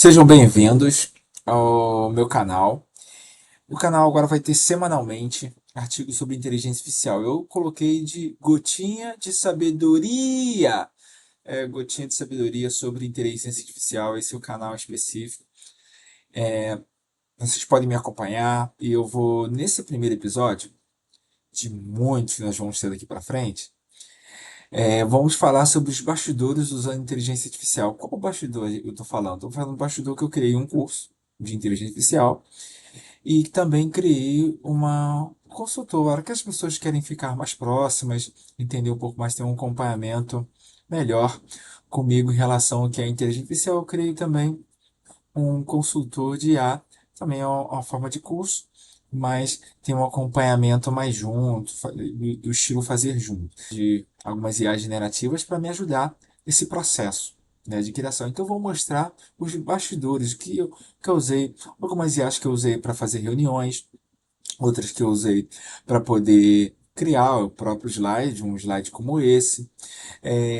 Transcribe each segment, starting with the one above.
Sejam bem-vindos ao meu canal. O canal agora vai ter semanalmente artigos sobre inteligência artificial. Eu coloquei de gotinha de sabedoria. Gotinha de sabedoria sobre inteligência artificial. Esse é o canal específico. Vocês podem me acompanhar e eu vou, nesse primeiro episódio, de muitos que nós vamos ter daqui para frente, vamos falar sobre os bastidores usando inteligência artificial. Qual bastidor eu estou falando? Estou falando do bastidor que eu criei um curso de inteligência artificial e também criei uma consultora que as pessoas querem ficar mais próximas, entender um pouco mais, ter um acompanhamento melhor comigo em relação ao que é inteligência artificial. Eu criei também um consultor de IA, também é uma forma de curso, mas tem um acompanhamento mais junto, do estilo fazer junto, de algumas IAs generativas para me ajudar nesse processo, né, de criação. Então, eu vou mostrar os bastidores que eu usei, algumas IAs que eu usei para fazer reuniões, outras que eu usei para poder criar o próprio slide, um slide como esse,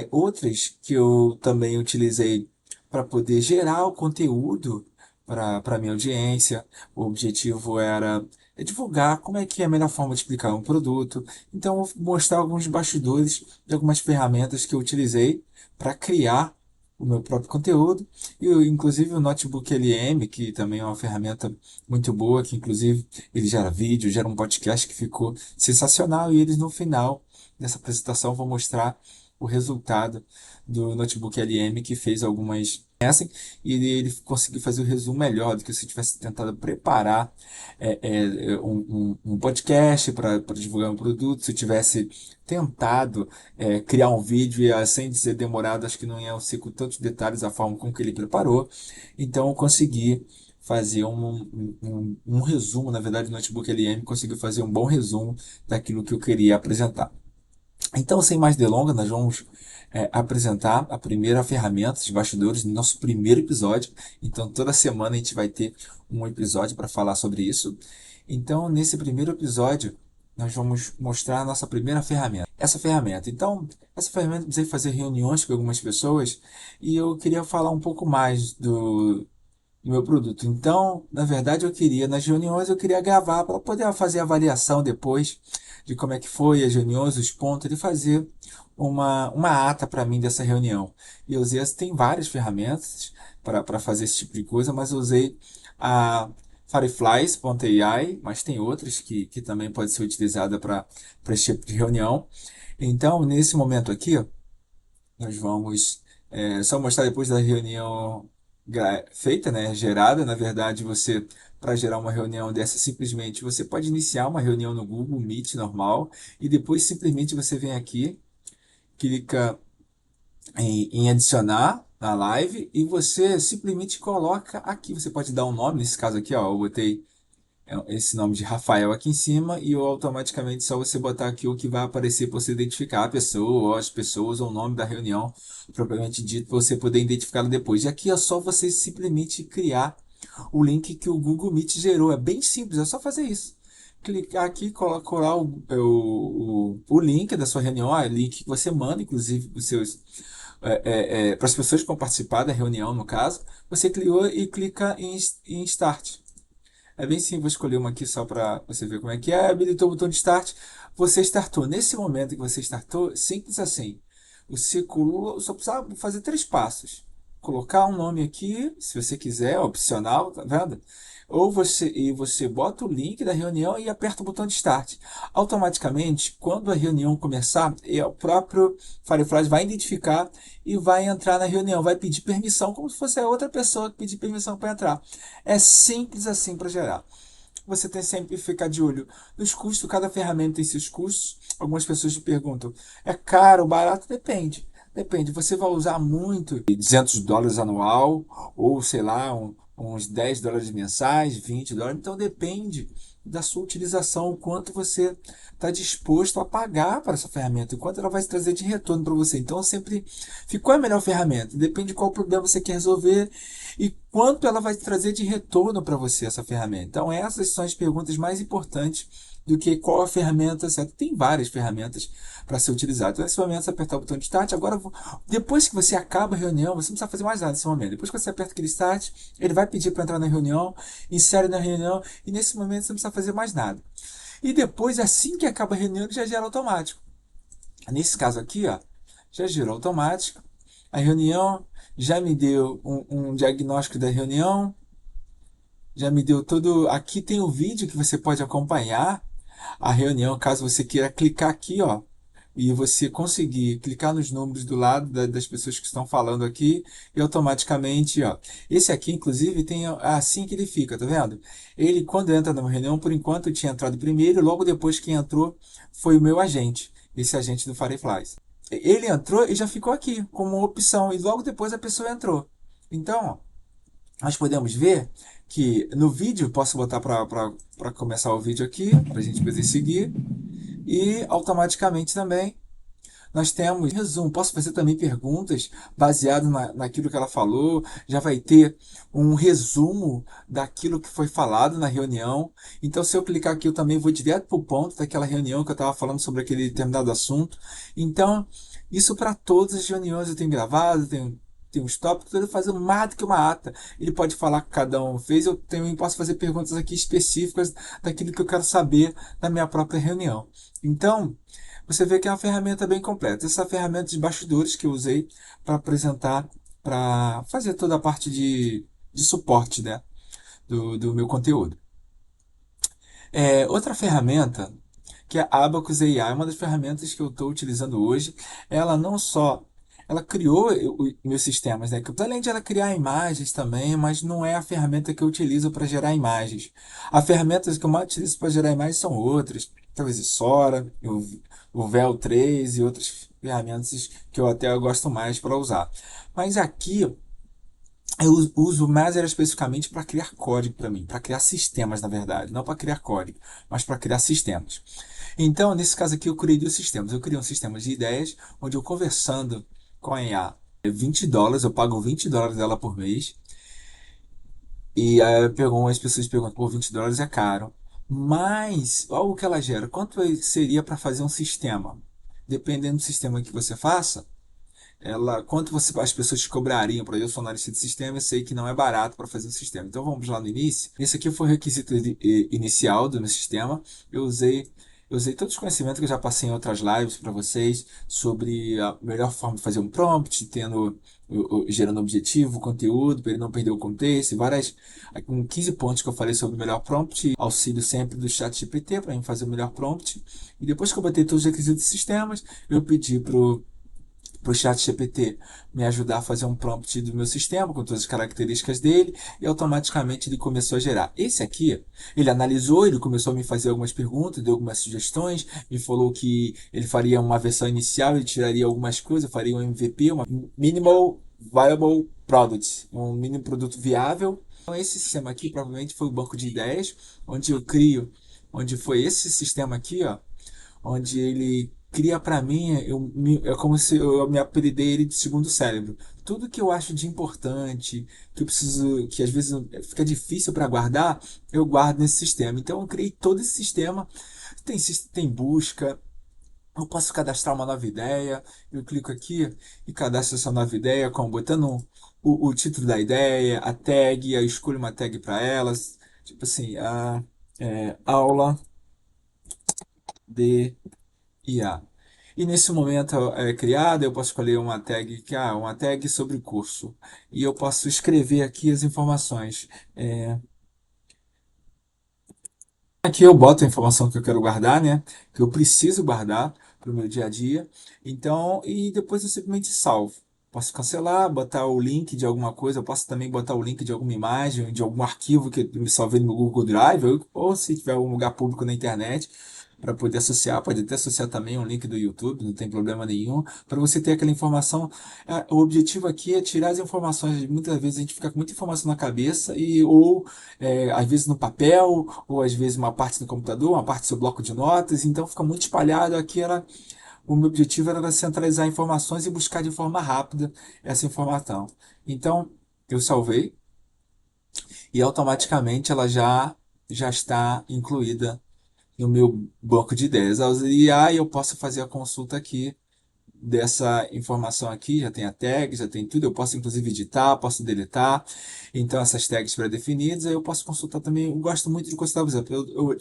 outras que eu também utilizei para poder gerar o conteúdo para a minha audiência. O objetivo era divulgar como é que é a melhor forma de explicar um produto. Então, eu vou mostrar alguns bastidores de algumas ferramentas que eu utilizei para criar o meu próprio conteúdo. E, inclusive, o Notebook LM, que também é uma ferramenta muito boa, que inclusive ele gera vídeo, gera um podcast que ficou sensacional. E eles, no final dessa apresentação, vão mostrar o resultado do Notebook LM, que fez algumas e ele conseguiu fazer o resumo melhor do que se tivesse tentado preparar um podcast para divulgar um produto. Se eu tivesse tentado criar um vídeo e sem ser demorado, acho que não ia ser com tantos detalhes a forma com que ele preparou. Então eu consegui fazer um resumo. Na verdade, o Notebook LM conseguiu fazer um bom resumo daquilo que eu queria apresentar. Então, sem mais delongas, nós vamos apresentar a primeira ferramenta de bastidores no nosso primeiro episódio. Então, toda semana a gente vai ter um episódio para falar sobre isso. Então, nesse primeiro episódio, nós vamos mostrar a nossa primeira ferramenta. Essa ferramenta eu precisei fazer reuniões com algumas pessoas e eu queria falar um pouco mais do meu produto. Então, na verdade, nas reuniões, eu queria gravar para poder fazer a avaliação depois de como é que foi as reuniões, os pontos, e fazer uma ata para mim dessa reunião. E eu usei, tem várias ferramentas para fazer esse tipo de coisa, mas eu usei a Fireflies.ai, mas tem outras que também pode ser utilizada para esse tipo de reunião. Então, nesse momento aqui, nós vamos só mostrar depois da reunião feita, né, gerada. Na verdade, para gerar uma reunião dessa, simplesmente você pode iniciar uma reunião no Google Meet normal e depois simplesmente você vem aqui, clica em adicionar na live e você simplesmente coloca aqui. Você pode dar um nome, nesse caso aqui, ó, eu botei esse nome de Rafael aqui em cima e automaticamente só você botar aqui o que vai aparecer para você identificar a pessoa, ou as pessoas, ou o nome da reunião propriamente dito, para você poder identificá-la depois. E aqui é só você simplesmente criar o link que o Google Meet gerou. É bem simples, é só fazer isso. Clicar aqui, colocar o link da sua reunião, link que você manda, inclusive, para para as pessoas que vão participar da reunião, no caso. Você clica e clica em Start. É bem simples, vou escolher uma aqui só para você ver como é que é. Habilitou o botão de Start. Você startou. Nesse momento que você startou, simples assim. Você só precisa fazer 3 passos. Colocar um nome aqui, se você quiser, é opcional, tá vendo? Você bota o link da reunião e aperta o botão de Start. Automaticamente, quando a reunião começar, o próprio Firefly vai identificar e vai entrar na reunião, vai pedir permissão, como se fosse a outra pessoa que pedir permissão para entrar. É simples assim para gerar. Você tem sempre que ficar de olho nos custos, cada ferramenta tem seus custos. Algumas pessoas te perguntam, é caro, barato? Depende. Depende, você vai usar muito, $200 anual, ou sei lá, uns $10 mensais, $20. Então depende da sua utilização, o quanto você está disposto a pagar para essa ferramenta, o quanto ela vai trazer de retorno para você. Então sempre ficou a melhor ferramenta, depende de qual problema você quer resolver e quanto ela vai trazer de retorno para você essa ferramenta. Então, essas são as perguntas mais importantes do que qual a ferramenta certa. Tem várias ferramentas para ser utilizada. Então, nesse momento, você apertar o botão de Start. Agora, depois que você acaba a reunião, você não precisa fazer mais nada nesse momento. Depois que você aperta aquele Start, ele vai pedir para entrar na reunião, insere na reunião, e nesse momento você não precisa fazer mais nada. E depois, assim que acaba a reunião, ele já gera automático. Nesse caso aqui, ó, já gerou automático. A reunião já me deu um diagnóstico da reunião, já me deu todo. Aqui tem o vídeo que você pode acompanhar a reunião, caso você queira clicar aqui, ó, e você conseguir clicar nos números do lado das pessoas que estão falando aqui e automaticamente, ó. Esse aqui, inclusive, tem assim que ele fica, tá vendo? Ele, quando entra numa reunião, por enquanto tinha entrado primeiro, logo depois quem entrou foi o meu agente, esse agente do Fireflies. Ele entrou e já ficou aqui como opção, e logo depois a pessoa entrou. Então, nós podemos ver que no vídeo, posso botar para começar o vídeo aqui, para a gente poder seguir, e automaticamente também nós temos resumo. Posso fazer também perguntas baseado naquilo que ela falou. Já vai ter um resumo daquilo que foi falado na reunião. Então, se eu clicar aqui, eu também vou direto para o ponto daquela reunião que eu estava falando sobre aquele determinado assunto. Então, isso para todas as reuniões eu tenho gravado, tenho os tópicos, eu fazendo mais do que uma ata. Ele pode falar que cada um fez, eu também posso fazer perguntas aqui específicas daquilo que eu quero saber na minha própria reunião. Então, você vê que é uma ferramenta bem completa. Essa ferramenta de bastidores que eu usei para apresentar, para fazer toda a parte de suporte, né, do meu conteúdo. Outra ferramenta, que é a Abacus AI, é uma das ferramentas que eu estou utilizando hoje. Ela não só ela criou meus sistemas, né? Além de ela criar imagens também, mas não é a ferramenta que eu utilizo para gerar imagens. As ferramentas que eu mais utilizo para gerar imagens são outras, talvez o Sora, o Vel 3 e outras ferramentas que eu até gosto mais para usar. Mas aqui eu uso mais era especificamente para criar código para mim, para criar sistemas, na verdade, não para criar código, mas para criar sistemas. Então, nesse caso aqui, eu criei dois sistemas. Eu criei um sistema de ideias, onde eu conversando com a IA, $20, eu pago $20 dela por mês. E aí as pessoas perguntam, pô, $20 é caro. Mas, olha o que ela gera. Quanto seria para fazer um sistema? Dependendo do sistema que você faça, quanto as pessoas te cobrariam para eu sonar esse sistema, eu sei que não é barato para fazer um sistema. Então vamos lá no início. Esse aqui foi o requisito inicial do meu sistema. Eu usei, eu usei todos os conhecimentos que eu já passei em outras lives para vocês sobre a melhor forma de fazer um prompt, gerando objetivo, conteúdo, para ele não perder o contexto, com 15 pontos que eu falei sobre o melhor prompt, auxílio sempre do chat GPT para mim fazer o melhor prompt. E depois que eu botei todos os requisitos dos sistemas, eu pedi para o chat GPT me ajudar a fazer um prompt do meu sistema com todas as características dele e automaticamente ele começou a gerar. Esse aqui, ele analisou, ele começou a me fazer algumas perguntas, deu algumas sugestões, me falou que ele faria uma versão inicial, ele tiraria algumas coisas, faria um MVP, uma Minimal Viable Product, um mínimo produto viável. Então esse sistema aqui provavelmente foi o banco de ideias, onde eu crio, onde foi esse sistema aqui, ó, onde ele cria para mim, é como se eu me apelidei ele de segundo cérebro. Tudo que eu acho de importante, que eu preciso, que às vezes fica difícil para guardar, eu guardo nesse sistema. Então eu criei todo esse sistema. Tem busca, eu posso cadastrar uma nova ideia, eu clico aqui e cadastro essa nova ideia, como botando o título da ideia, a tag, eu escolho uma tag para elas, tipo assim, aula de IA. E nesse momento criado, eu posso escolher uma tag uma tag sobre o curso. E eu posso escrever aqui as informações. Aqui eu boto a informação que eu quero guardar, né? Que eu preciso guardar para o meu dia a dia. Então, e depois eu simplesmente salvo. Posso cancelar, botar o link de alguma coisa, eu posso também botar o link de alguma imagem, de algum arquivo que eu me salvei no meu Google Drive, ou se tiver algum lugar público na internet, para poder associar, pode até associar também um link do YouTube, não tem problema nenhum, para você ter aquela informação. O objetivo aqui é tirar as informações, muitas vezes a gente fica com muita informação na cabeça, ou às vezes no papel, ou às vezes uma parte no computador, uma parte do seu bloco de notas, então fica muito espalhado. O meu objetivo era centralizar informações e buscar de forma rápida essa informação. Então, eu salvei. e automaticamente ela já está incluída no meu banco de ideias. Ao usar IA, eu posso fazer a consulta aqui dessa informação aqui, já tem a tag, já tem tudo, eu posso inclusive editar, posso deletar, então essas tags pré-definidas, aí eu posso consultar também, eu gosto muito de consultar, por exemplo, eu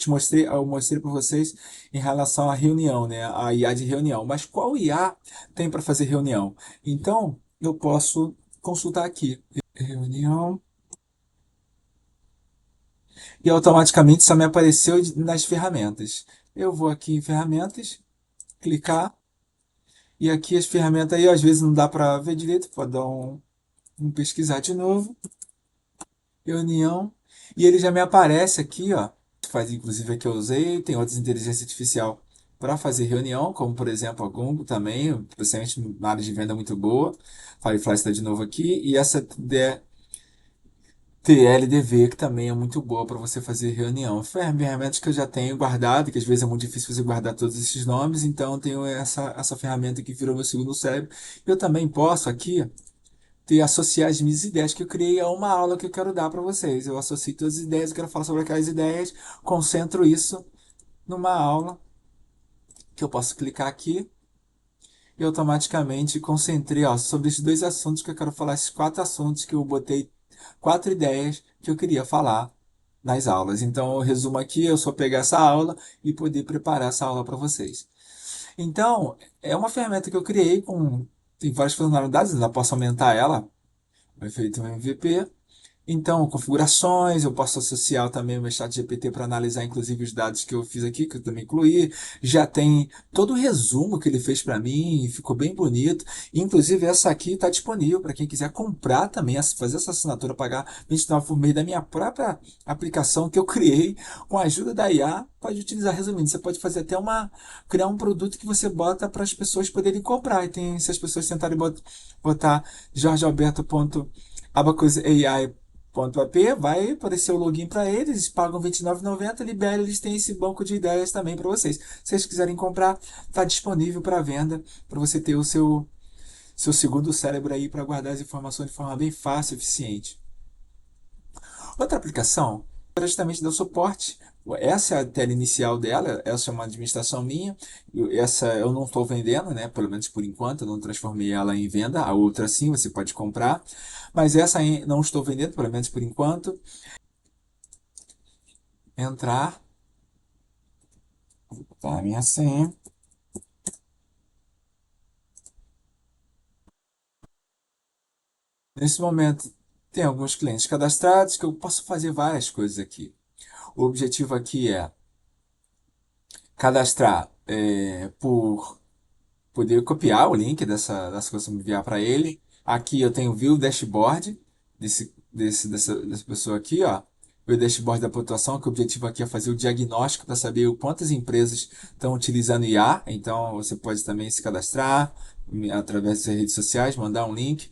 mostrei para vocês em relação à reunião, né, a IA de reunião, mas qual IA tem para fazer reunião? Então, eu posso consultar aqui, reunião, e automaticamente só me apareceu nas ferramentas. Eu vou aqui em ferramentas, clicar, e aqui as ferramentas aí, às vezes não dá para ver direito, pode dar um pesquisar de novo, reunião, e ele já me aparece aqui, ó. Faz inclusive a que eu usei, tem outras inteligência artificial para fazer reunião, como por exemplo a Google também, principalmente na área de venda muito boa. Firefly está de novo aqui, e essa TLDV, que também é muito boa para você fazer reunião. Ferramentas que eu já tenho guardado, que às vezes é muito difícil você guardar todos esses nomes, então eu tenho essa ferramenta que virou meu segundo cérebro. Eu também posso aqui ter associar as minhas ideias que eu criei a uma aula que eu quero dar para vocês. Eu associo todas as ideias, eu quero falar sobre aquelas ideias, concentro isso numa aula que eu posso clicar aqui e automaticamente concentrei ó, sobre esses dois assuntos que eu quero falar, esses quatro assuntos que eu botei, quatro ideias que eu queria falar nas aulas. Então, eu resumo aqui, eu só pegar essa aula e poder preparar essa aula para vocês. Então, é uma ferramenta que eu criei com tem várias funcionalidades, ainda posso aumentar ela, o efeito MVP. Então, configurações, eu posso associar também o meu chat GPT para analisar inclusive os dados que eu fiz aqui, que eu também incluí. Já tem todo o resumo que ele fez para mim, ficou bem bonito. Inclusive, essa aqui está disponível para quem quiser comprar também, fazer essa assinatura, pagar 29 por mês da minha própria aplicação que eu criei com a ajuda da IA. Pode utilizar, resumindo, você pode fazer até criar um produto que você bota para as pessoas poderem comprar. E tem, se as pessoas tentarem botar jorgealberto.abacusai .ap, vai aparecer o login para eles, eles pagam R$ 29,90, libera, eles têm esse banco de ideias também para vocês. Se vocês quiserem comprar, está disponível para venda, para você ter o seu segundo cérebro aí para guardar as informações de forma bem fácil e eficiente. Outra aplicação é justamente do suporte. Essa é a tela inicial dela, essa é uma administração minha, essa eu não estou vendendo, né? Pelo menos por enquanto, eu não transformei ela em venda, a outra sim, você pode comprar, mas essa não estou vendendo, pelo menos por enquanto. Entrar, tá, a minha senha. Nesse momento, tem alguns clientes cadastrados que eu posso fazer várias coisas aqui. O objetivo aqui é cadastrar por poder copiar o link dessa coisa que eu enviar para ele. Aqui eu tenho view dashboard dessa pessoa aqui, ó. O dashboard da pontuação, que o objetivo aqui é fazer o diagnóstico para saber o quantas empresas estão utilizando IA. Então você pode também se cadastrar através das redes sociais, mandar um link.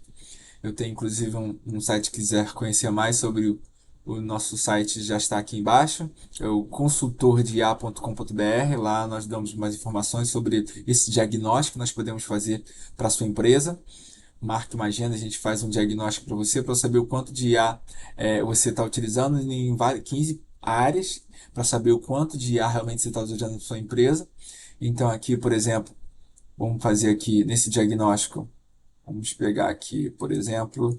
Eu tenho inclusive um site que quiser conhecer mais sobre o nosso site já está aqui embaixo, é o consultordia.com.br. Lá nós damos mais informações sobre esse diagnóstico que nós podemos fazer para a sua empresa. Marque uma agenda, a gente faz um diagnóstico para você, para saber o quanto de IA você está utilizando em 15 áreas, para saber o quanto de IA realmente você está utilizando na sua empresa. Então aqui, por exemplo, vamos fazer aqui nesse diagnóstico. Vamos pegar aqui, por exemplo,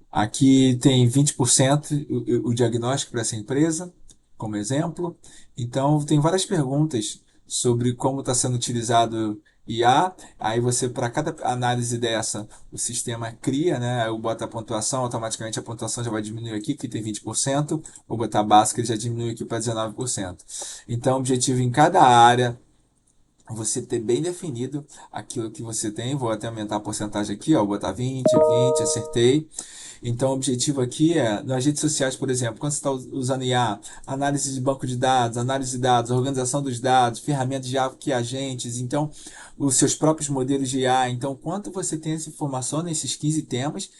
aqui tem 20% o diagnóstico para essa empresa, como exemplo. Então, tem várias perguntas sobre como está sendo utilizado IA. Aí você, para cada análise dessa, o sistema cria, né? Eu boto a pontuação, automaticamente a pontuação já vai diminuir aqui, que tem 20%. Vou botar básica, ele já diminui aqui para 19%. Então, o objetivo em cada área você ter bem definido aquilo que você tem. Vou até aumentar a porcentagem aqui, ó, vou botar 20, acertei. Então, o objetivo aqui é, nas redes sociais, por exemplo, quando você está usando IA, análise de banco de dados, análise de dados, organização dos dados, ferramentas de que agentes, então, os seus próprios modelos de IA. Então, quanto você tem essa informação nesses 15 temas.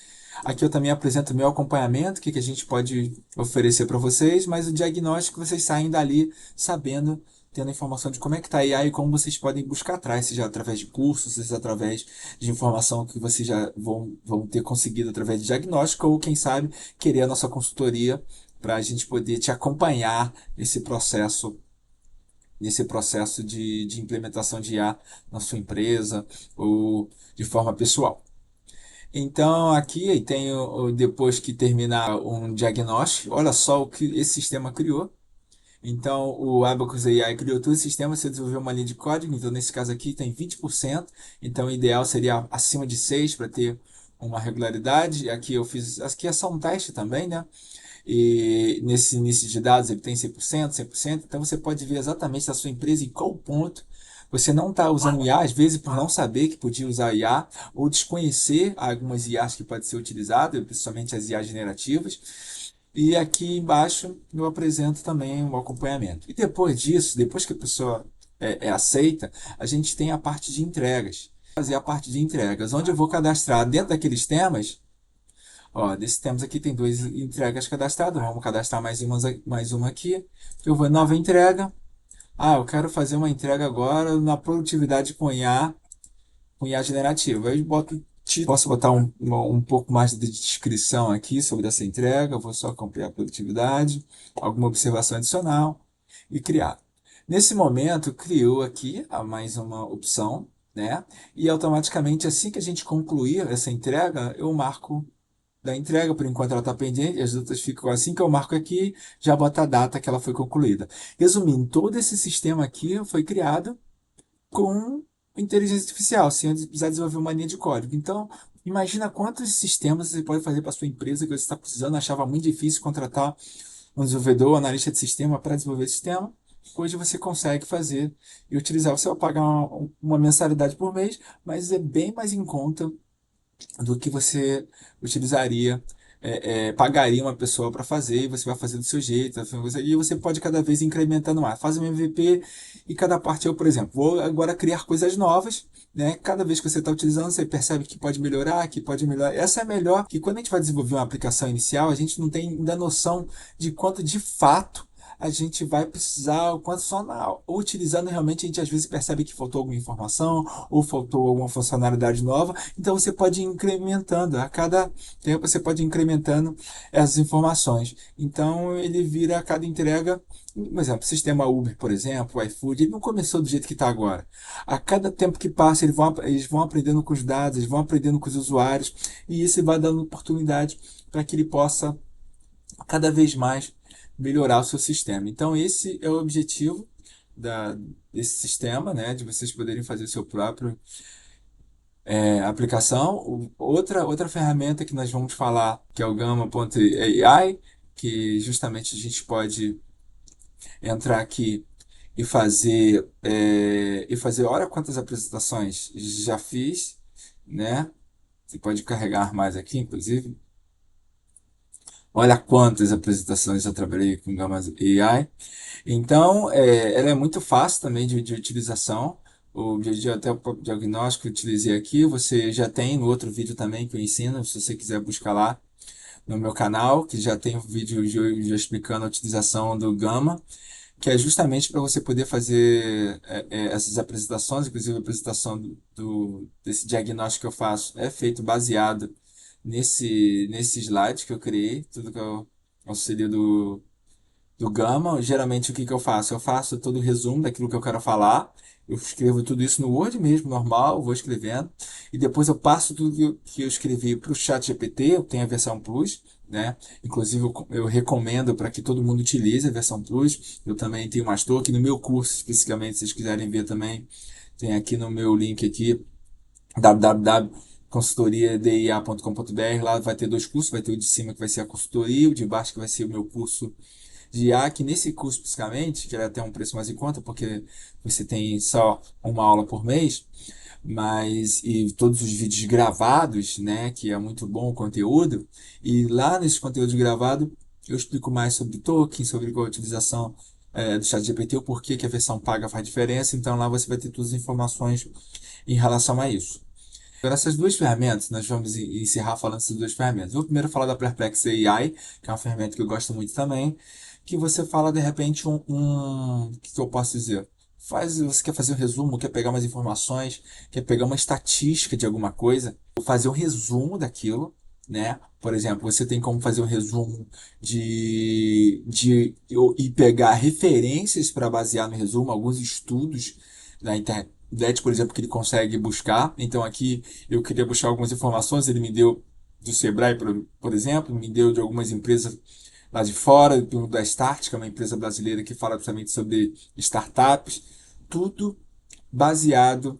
Aqui eu também apresento o meu acompanhamento, o que a gente pode oferecer para vocês, mas o diagnóstico vocês saem dali sabendo tendo informação de como é que está a IA e como vocês podem buscar atrás, seja através de cursos, seja através de informação que vocês já vão ter conseguido através de diagnóstico, ou quem sabe querer a nossa consultoria para a gente poder te acompanhar nesse processo de implementação de IA na sua empresa ou de forma pessoal. Então, aqui tem depois que terminar um diagnóstico, olha só o que esse sistema criou. Então, o Abacus AI criou todo o sistema, você desenvolveu uma linha de código, então nesse caso aqui tem 20%, então o ideal seria acima de 6 para ter uma regularidade. Aqui é só um teste também, né? E nesse início de dados ele tem 100%, 100%, então você pode ver exatamente a sua empresa em qual ponto você não está usando IA, às vezes por não saber que podia usar IA, ou desconhecer algumas IAs que podem ser utilizadas, principalmente as IAs generativas. E aqui embaixo eu apresento também o acompanhamento. E depois disso, depois que a pessoa aceita, a gente tem a parte de entregas. Fazer a parte de entregas, onde eu vou cadastrar dentro daqueles temas. Ó, desses temas aqui tem duas entregas cadastradas. Vamos cadastrar mais uma aqui. Eu vou em nova entrega. Ah, eu quero fazer uma entrega agora na produtividade com IA generativa. Eu boto título. Posso botar um pouco mais de descrição aqui sobre essa entrega. Eu vou só acompanhar a produtividade, alguma observação adicional e criar. Nesse momento, criou aqui mais uma opção, né? E automaticamente, assim que a gente concluir essa entrega, eu marco da entrega, por enquanto ela está pendente, as outras ficam assim que eu marco aqui, já bota a data que ela foi concluída. Resumindo, todo esse sistema aqui foi criado com inteligência artificial, sem precisar desenvolver uma linha de código. Então, imagina quantos sistemas você pode fazer para sua empresa que você está precisando. Achava muito difícil contratar um desenvolvedor, um analista de sistema para desenvolver sistema. Hoje você consegue fazer e utilizar. Você vai pagar uma mensalidade por mês, mas é bem mais em conta do que você utilizaria, pagaria uma pessoa para fazer, e você vai fazer do seu jeito, e você pode cada vez incrementando mais. Faz um MVP e cada parte eu, por exemplo, vou agora criar coisas novas, né? Cada vez que você está utilizando, você percebe que pode melhorar, que pode melhorar. Essa é melhor, que quando a gente vai desenvolver uma aplicação inicial, a gente não tem ainda noção de quanto de fato a gente vai precisar, o quanto só utilizando realmente a gente às vezes percebe que faltou alguma informação ou faltou alguma funcionalidade nova. Então você pode ir incrementando, a cada tempo você pode ir incrementando essas informações. Então ele vira a cada entrega, por exemplo, o sistema Uber, por exemplo, o iFood, ele não começou do jeito que está agora. A cada tempo que passa, eles vão aprendendo com os dados, eles vão aprendendo com os usuários, e isso vai dando oportunidade para que ele possa cada vez mais melhorar o seu sistema. Então esse é o objetivo desse sistema, né, de vocês poderem fazer o seu próprio aplicação. Outra ferramenta que nós vamos falar, que é o Gamma.ai, que justamente a gente pode entrar aqui olha quantas apresentações já fiz, né? Você pode carregar mais aqui, inclusive. Olha quantas apresentações eu trabalhei com Gamma AI. Então, ela é muito fácil também de utilização. Até o próprio diagnóstico que eu utilizei aqui, você já tem no outro vídeo também que eu ensino, se você quiser buscar lá no meu canal, que já tem um vídeo já explicando a utilização do Gama, que é justamente para você poder fazer essas apresentações, inclusive a apresentação desse diagnóstico que eu faço é feito baseado nesse slide que eu criei, tudo que eu auxílio do Gama. Geralmente o que eu faço? Eu faço todo o resumo daquilo que eu quero falar, eu escrevo tudo isso no Word mesmo, normal, vou escrevendo, e depois eu passo tudo que eu escrevi para o Chat GPT, eu tenho a versão Plus, né? Inclusive eu recomendo para que todo mundo utilize a versão Plus. Eu também tenho uma store aqui no meu curso, especificamente, se vocês quiserem ver também, tem aqui no meu link aqui, www.consultoriadia.com.br. Lá vai ter dois cursos, vai ter o de cima que vai ser a consultoria, o de baixo que vai ser o meu curso de IA, que nesse curso especificamente, que ele até um preço mais em conta, porque você tem só uma aula por mês, mas e todos os vídeos gravados, né, que é muito bom o conteúdo, e lá nesse conteúdo gravado eu explico mais sobre token, sobre qual a utilização do ChatGPT, o porquê que a versão paga faz diferença, então lá você vai ter todas as informações em relação a isso. Agora, essas duas ferramentas, nós vamos encerrar falando dessas duas ferramentas. Vou primeiro falar da Perplexity AI, que é uma ferramenta que eu gosto muito também, que você fala de repente o que que eu posso dizer? Você quer fazer um resumo, quer pegar umas informações, quer pegar uma estatística de alguma coisa, fazer um resumo daquilo, né? Por exemplo, você tem como fazer um resumo e pegar referências para basear no resumo, alguns estudos na internet, por exemplo, que ele consegue buscar. Então aqui eu queria buscar algumas informações, ele me deu do Sebrae, por exemplo, me deu de algumas empresas lá de fora, da Start, que é uma empresa brasileira que fala justamente sobre startups, tudo baseado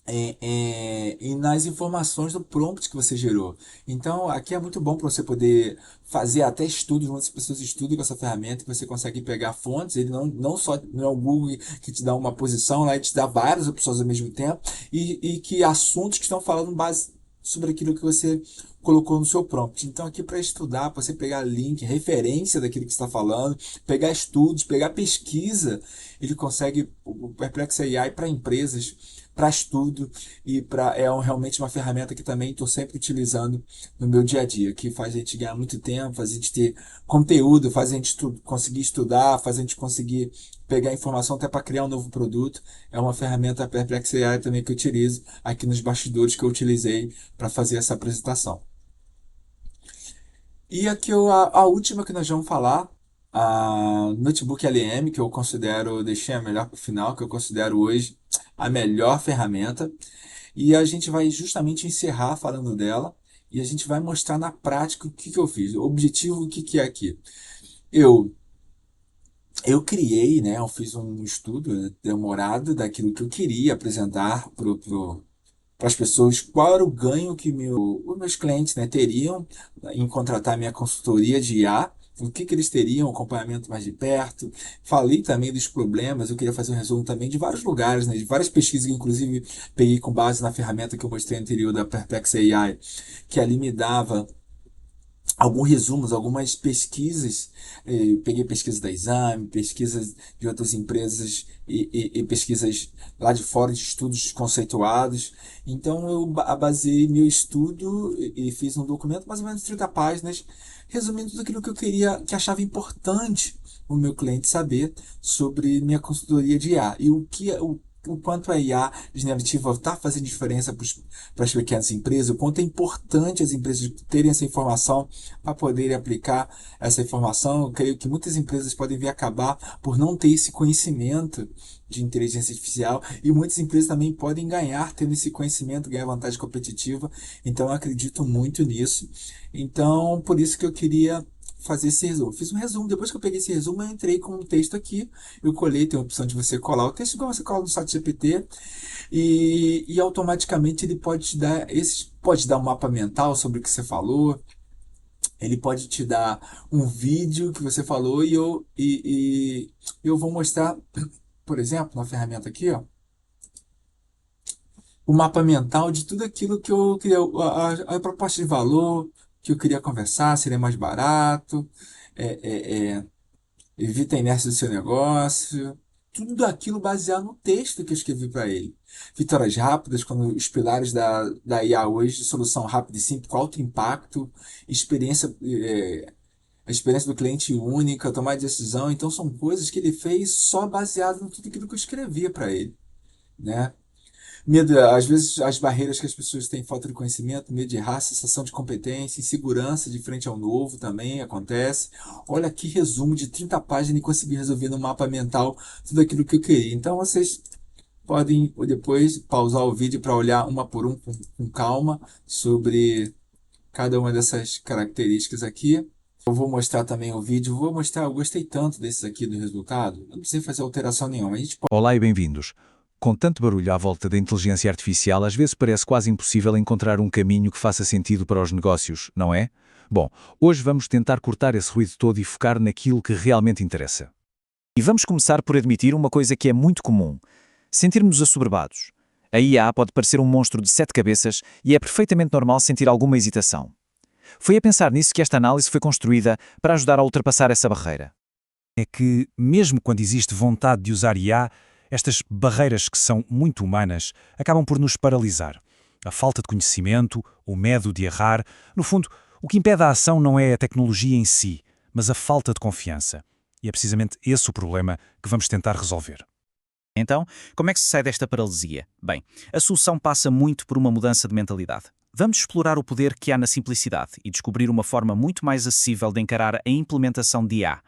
e nas informações do prompt que você gerou. Então, aqui é muito bom para você poder fazer até estudos, muitas pessoas estudam com essa ferramenta, que você consegue pegar fontes, ele não só não é o Google que te dá uma posição, lá ele te dá várias opções ao mesmo tempo, e que assuntos que estão falando base sobre aquilo que você colocou no seu prompt. Então, aqui para estudar, para você pegar link, referência daquilo que você está falando, pegar estudos, pegar pesquisa, ele consegue o Perplexo AI para empresas, para estudo realmente uma ferramenta que também estou sempre utilizando no meu dia a dia, que faz a gente ganhar muito tempo, faz a gente ter conteúdo, faz a gente conseguir estudar, faz a gente conseguir pegar informação até para criar um novo produto. É uma ferramenta Perplexo AI também que eu utilizo aqui nos bastidores que eu utilizei para fazer essa apresentação. E aqui a última que nós vamos falar, a Notebook LM, que eu considero, deixei a melhor para o final, que eu considero hoje a melhor ferramenta. E a gente vai justamente encerrar falando dela e a gente vai mostrar na prática o que que eu fiz. O objetivo, o que que é aqui? Eu, eu criei, né? Eu fiz um estudo demorado daquilo que eu queria apresentar para as pessoas, qual era o ganho que os meus clientes, né, teriam em contratar minha consultoria de IA, o que que eles teriam, acompanhamento mais de perto. Falei também dos problemas, eu queria fazer um resumo também de vários lugares, né, de várias pesquisas que inclusive peguei com base na ferramenta que eu mostrei anterior da Perplex AI, que ali me dava alguns resumos, algumas pesquisas, peguei pesquisas da Exame, pesquisas de outras empresas e pesquisas lá de fora, de estudos conceituados. Então eu baseei meu estudo e fiz um documento mais ou menos de 30 páginas, resumindo tudo aquilo que eu queria, que achava importante o meu cliente saber sobre minha consultoria de IA e o quanto a IA generativa está fazendo diferença para as pequenas empresas, o quanto é importante as empresas terem essa informação para poderem aplicar essa informação. Eu creio que muitas empresas podem vir a acabar por não ter esse conhecimento de inteligência artificial e muitas empresas também podem ganhar tendo esse conhecimento, ganhar vantagem competitiva. Então eu acredito muito nisso. Então, por isso que eu queria fazer esse resumo. Fiz um resumo, depois que eu peguei esse resumo, eu entrei com um texto aqui, eu colei, tem a opção de você colar o texto igual você cola no site GPT, e automaticamente ele pode dar um mapa mental sobre o que você falou, ele pode te dar um vídeo que você falou e eu vou mostrar, por exemplo, na ferramenta aqui, ó, o mapa mental de tudo aquilo que eu queria, a proposta de valor que eu queria conversar, seria mais barato, é, é, é, evita a inércia do seu negócio, tudo aquilo baseado no texto que eu escrevi para ele. Vitórias rápidas, quando os pilares da IA hoje, solução rápida e simples, com alto impacto, experiência, a experiência do cliente única, tomar decisão. Então, são coisas que ele fez só baseado em tudo aquilo que eu escrevia para ele, né? Medo, às vezes, as barreiras que as pessoas têm, falta de conhecimento, medo de errar, sensação de competência, insegurança de frente ao novo também acontece. Olha que resumo de 30 páginas e consegui resolver no mapa mental tudo aquilo que eu queria. Então, vocês podem depois pausar o vídeo para olhar uma por um com calma sobre cada uma dessas características aqui. Eu vou mostrar também o vídeo, vou mostrar, eu gostei tanto desses aqui do resultado, não precisa fazer alteração nenhuma. A gente Olá e bem-vindos. Com tanto barulho à volta da inteligência artificial, às vezes parece quase impossível encontrar um caminho que faça sentido para os negócios, não é? Bom, hoje vamos tentar cortar esse ruído todo e focar naquilo que realmente interessa. E vamos começar por admitir uma coisa que é muito comum: sentirmos-nos assoberbados. A IA pode parecer um monstro de 7 cabeças e é perfeitamente normal sentir alguma hesitação. Foi a pensar nisso que esta análise foi construída para ajudar a ultrapassar essa barreira. É que, mesmo quando existe vontade de usar IA, estas barreiras que são muito humanas acabam por nos paralisar. A falta de conhecimento, o medo de errar, no fundo, o que impede a ação não é a tecnologia em si, mas a falta de confiança. E é precisamente esse o problema que vamos tentar resolver. Então, como é que se sai desta paralisia? Bem, a solução passa muito por uma mudança de mentalidade. Vamos explorar o poder que há na simplicidade e descobrir uma forma muito mais acessível de encarar a implementação de IA.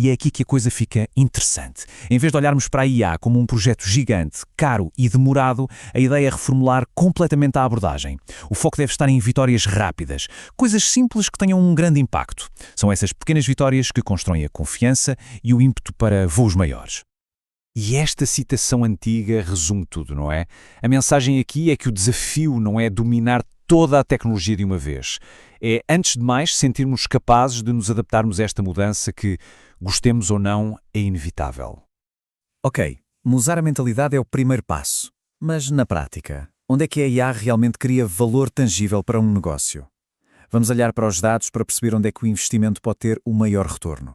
E é aqui que a coisa fica interessante. Em vez de olharmos para a IA como um projeto gigante, caro e demorado, a ideia é reformular completamente a abordagem. O foco deve estar em vitórias rápidas, coisas simples que tenham um grande impacto. São essas pequenas vitórias que constroem a confiança e o ímpeto para voos maiores. E esta citação antiga resume tudo, não é? A mensagem aqui é que o desafio não é dominar toda a tecnologia de uma vez. É, antes de mais, sentirmos capazes de nos adaptarmos a esta mudança que, gostemos ou não, é inevitável. Ok, mudar a mentalidade é o primeiro passo. Mas, na prática, onde é que a IA realmente cria valor tangível para um negócio? Vamos olhar para os dados para perceber onde é que o investimento pode ter o maior retorno.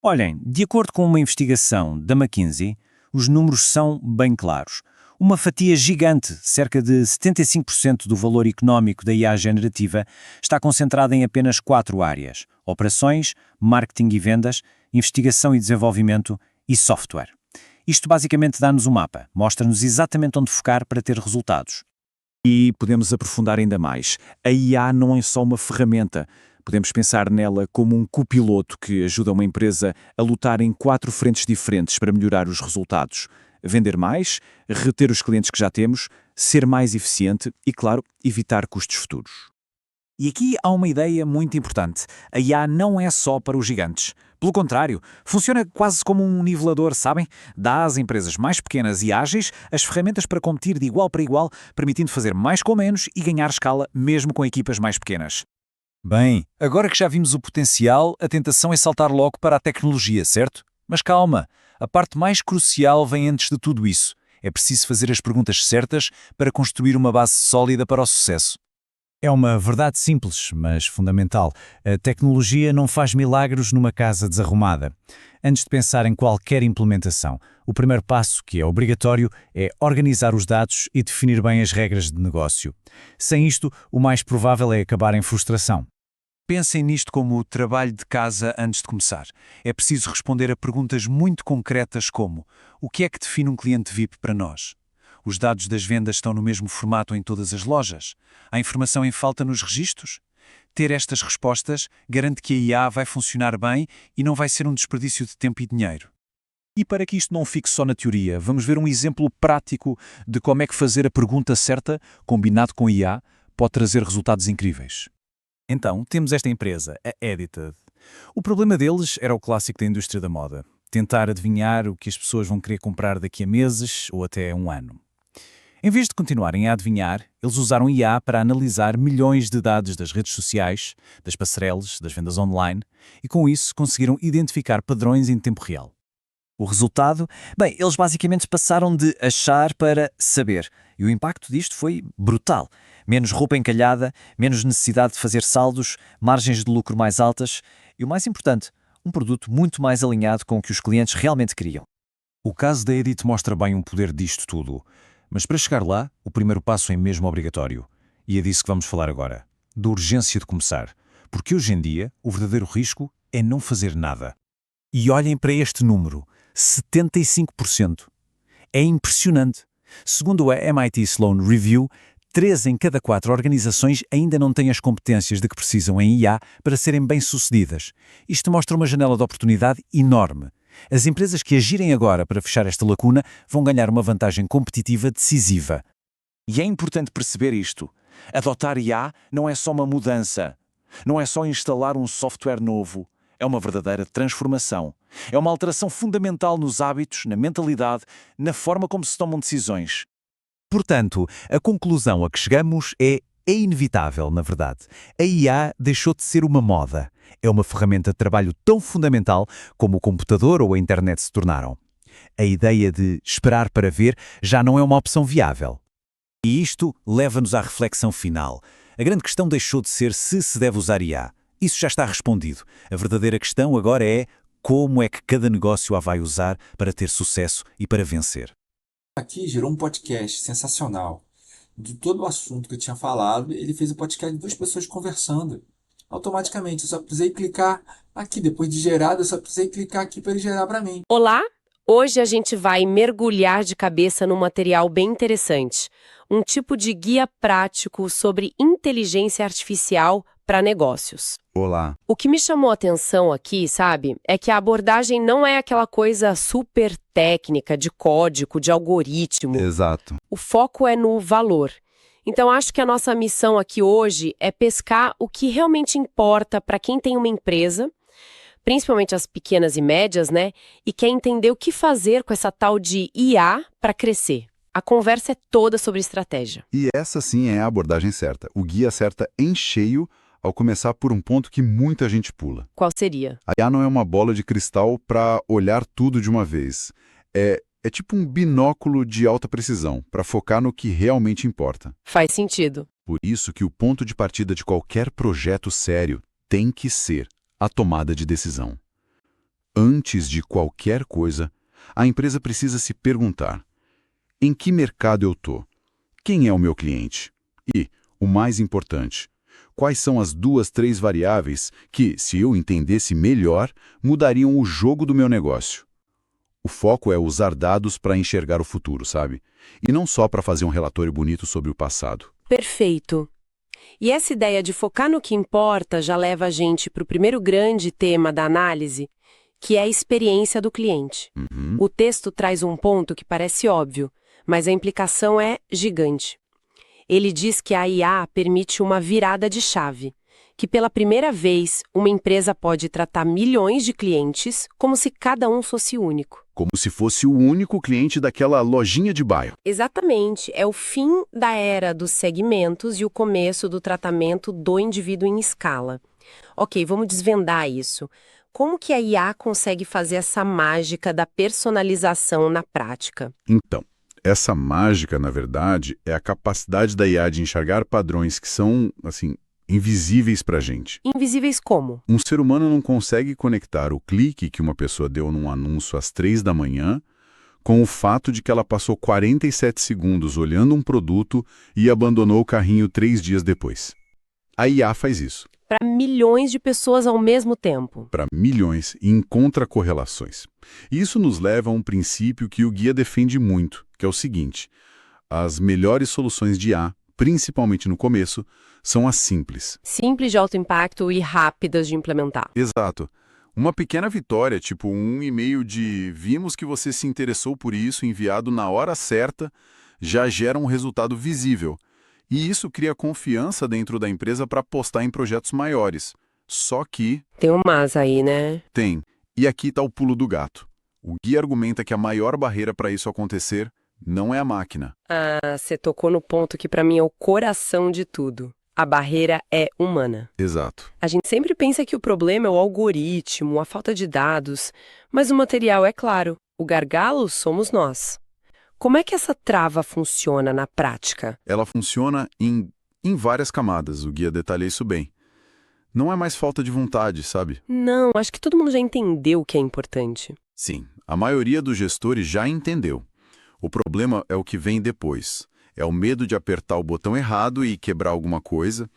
Olhem, de acordo com uma investigação da McKinsey, os números são bem claros. Uma fatia gigante, cerca de 75% do valor económico da IA generativa, está concentrada em apenas 4 áreas: operações, marketing e vendas, investigação e desenvolvimento e software. Isto basicamente dá-nos um mapa, mostra-nos exatamente onde focar para ter resultados. E podemos aprofundar ainda mais. A IA não é só uma ferramenta. Podemos pensar nela como um copiloto que ajuda uma empresa a lutar em 4 frentes diferentes para melhorar os resultados. Vender mais, reter os clientes que já temos, ser mais eficiente e, claro, evitar custos futuros. E aqui há uma ideia muito importante. A IA não é só para os gigantes. Pelo contrário, funciona quase como um nivelador, sabem? Dá às empresas mais pequenas e ágeis as ferramentas para competir de igual para igual, permitindo fazer mais com menos e ganhar escala mesmo com equipas mais pequenas. Bem, agora que já vimos o potencial, a tentação é saltar logo para a tecnologia, certo? Mas calma, a parte mais crucial vem antes de tudo isso. É preciso fazer as perguntas certas para construir uma base sólida para o sucesso. É uma verdade simples, mas fundamental. A tecnologia não faz milagres numa casa desarrumada. Antes de pensar em qualquer implementação, o primeiro passo, que é obrigatório, é organizar os dados e definir bem as regras de negócio. Sem isto, o mais provável é acabar em frustração. Pensem nisto como trabalho de casa antes de começar. É preciso responder a perguntas muito concretas como: o que é que define um cliente VIP para nós? Os dados das vendas estão no mesmo formato em todas as lojas? Há informação em falta nos registros? Ter estas respostas garante que a IA vai funcionar bem e não vai ser um desperdício de tempo e dinheiro. E para que isto não fique só na teoria, vamos ver um exemplo prático de como é que fazer a pergunta certa, combinado com a IA, pode trazer resultados incríveis. Então, temos esta empresa, a Edited. O problema deles era o clássico da indústria da moda: tentar adivinhar o que as pessoas vão querer comprar daqui a meses ou até a um ano. Em vez de continuarem a adivinhar, eles usaram IA para analisar milhões de dados das redes sociais, das passarelas, das vendas online, e com isso conseguiram identificar padrões em tempo real. O resultado? Bem, eles basicamente passaram de achar para saber, e o impacto disto foi brutal. Menos roupa encalhada, menos necessidade de fazer saldos, margens de lucro mais altas e, o mais importante, um produto muito mais alinhado com o que os clientes realmente queriam. O caso da Edit mostra bem o poder disto tudo. Mas para chegar lá, o primeiro passo é mesmo obrigatório. E é disso que vamos falar agora. Da urgência de começar. Porque hoje em dia, o verdadeiro risco é não fazer nada. E olhem para este número: 75%. É impressionante. Segundo a MIT Sloan Review, 3 em cada 4 organizações ainda não têm as competências de que precisam em IA para serem bem-sucedidas. Isto mostra uma janela de oportunidade enorme. As empresas que agirem agora para fechar esta lacuna vão ganhar uma vantagem competitiva decisiva. E é importante perceber isto. Adotar IA não é só uma mudança. Não é só instalar um software novo. É uma verdadeira transformação. É uma alteração fundamental nos hábitos, na mentalidade, na forma como se tomam decisões. Portanto, a conclusão a que chegamos é inevitável, na verdade. A IA deixou de ser uma moda. É uma ferramenta de trabalho tão fundamental como o computador ou a internet se tornaram. A ideia de esperar para ver já não é uma opção viável. E isto leva-nos à reflexão final. A grande questão deixou de ser se deve usar IA. Isso já está respondido. A verdadeira questão agora é como é que cada negócio a vai usar para ter sucesso e para vencer. Aqui gerou um podcast sensacional. De todo o assunto que eu tinha falado, ele fez o podcast de 2 pessoas conversando. Automaticamente, eu só precisei clicar Aqui, depois de gerado, eu só precisei clicar aqui para ele gerar para mim. Olá! Hoje a gente vai mergulhar de cabeça num material bem interessante. Um tipo de guia prático sobre inteligência artificial para negócios. Olá. O que me chamou a atenção aqui, sabe, é que a abordagem não é aquela coisa super técnica de código, de algoritmo. Exato. O foco é no valor. Então, acho que a nossa missão aqui hoje é pescar o que realmente importa para quem tem uma empresa, principalmente as pequenas e médias, né? E quer entender o que fazer com essa tal de IA para crescer. A conversa é toda sobre estratégia. E essa sim é a abordagem certa. O guia acerta em cheio ao começar por um ponto que muita gente pula. Qual seria? A IA não é uma bola de cristal para olhar tudo de uma vez. É tipo um binóculo de alta precisão, para focar no que realmente importa. Faz sentido. Por isso que o ponto de partida de qualquer projeto sério tem que ser a tomada de decisão. Antes de qualquer coisa, a empresa precisa se perguntar: em que mercado eu estou? Quem é o meu cliente? E, o mais importante, quais são as 2, 3 variáveis que, se eu entendesse melhor, mudariam o jogo do meu negócio? O foco é usar dados para enxergar o futuro, sabe? E não só para fazer um relatório bonito sobre o passado. Perfeito. E essa ideia de focar no que importa já leva a gente para o primeiro grande tema da análise, que é a experiência do cliente. O texto traz um ponto que parece óbvio, mas a implicação é gigante. Ele diz que a IA permite uma virada de chave, que pela primeira vez uma empresa pode tratar milhões de clientes como se cada um fosse único. Como se fosse o único cliente daquela lojinha de bairro. Exatamente, é o fim da era dos segmentos e o começo do tratamento do indivíduo em escala. Ok, vamos desvendar isso. Como que a IA consegue fazer essa mágica da personalização na prática? Então, essa mágica, na verdade, é a capacidade da IA de enxergar padrões que são, assim, invisíveis para a gente. Invisíveis como? Um ser humano não consegue conectar o clique que uma pessoa deu num anúncio às 3 da manhã com o fato de que ela passou 47 segundos olhando um produto e abandonou o carrinho 3 dias depois. A IA faz isso. Para milhões de pessoas ao mesmo tempo. Para milhões e encontra correlações. Isso nos leva a um princípio que o guia defende muito, que é o seguinte: as melhores soluções de IA, principalmente no começo, são as simples. Simples, de alto impacto e rápidas de implementar. Exato. Uma pequena vitória, tipo um e-mail de "vimos que você se interessou por isso", enviado na hora certa, já gera um resultado visível. E isso cria confiança dentro da empresa para apostar em projetos maiores. Só que... Tem um mas aí, né? Tem. E aqui está o pulo do gato. O guia argumenta que a maior barreira para isso acontecer não é a máquina. Ah, você tocou no ponto que para mim é o coração de tudo. A barreira é humana. Exato. A gente sempre pensa que o problema é o algoritmo, a falta de dados, mas o material é claro. O gargalo somos nós. Como é que essa trava funciona na prática? Ela funciona em várias camadas, o guia detalha isso bem. Não é mais falta de vontade, sabe? Não, acho que todo mundo já entendeu o que é importante. Sim, a maioria dos gestores já entendeu. O problema é o que vem depois. É o medo de apertar o botão errado e quebrar alguma coisa.